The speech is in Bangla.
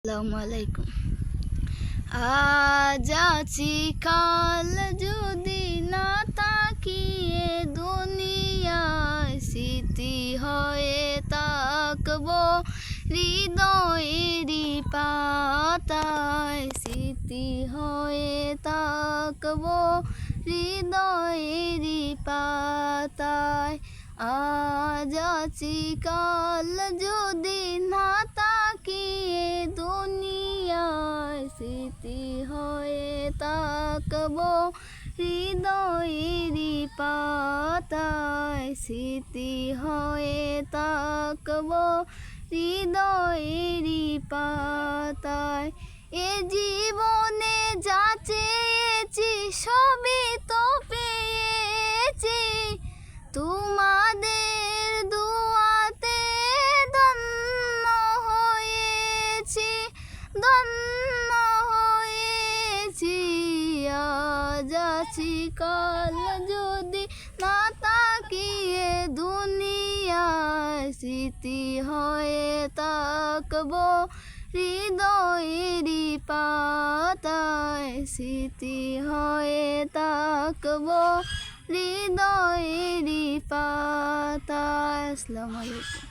আসসালামু আলাইকুম। আজ আছি কাল যদি না তাকিয়ে দুনিয়ায় স্মৃতি হয়ে তাকবো হৃদয়েরই পাতায়, স্মৃতি হয়ে তাকবো হৃদয়েরই পাতায়। আজ আছি কাল যদি না তাকিয়ে দুনিয়ায় স্মৃতি হয়ে তাকবো হৃদয়েরই পাতায়, স্মৃতি হয়ে তাকবো হৃদয়েরই পাতায়। এ জীবনে যা চেয়েছি সবই তো পেয়েছি, তোমাদের দুয়াতে ধন্য হয়েছি, ধন্য হয়েছি। আজ আছি কাল যদি না তাকিয়ে দুনিয়ায় স্মৃতি হয়ে তাকবো হৃদয়েরই পাতায়, স্মৃতি হয়ে তাকবো হৃদয়েরই পাতায়। আসসালামু আলাইকুম।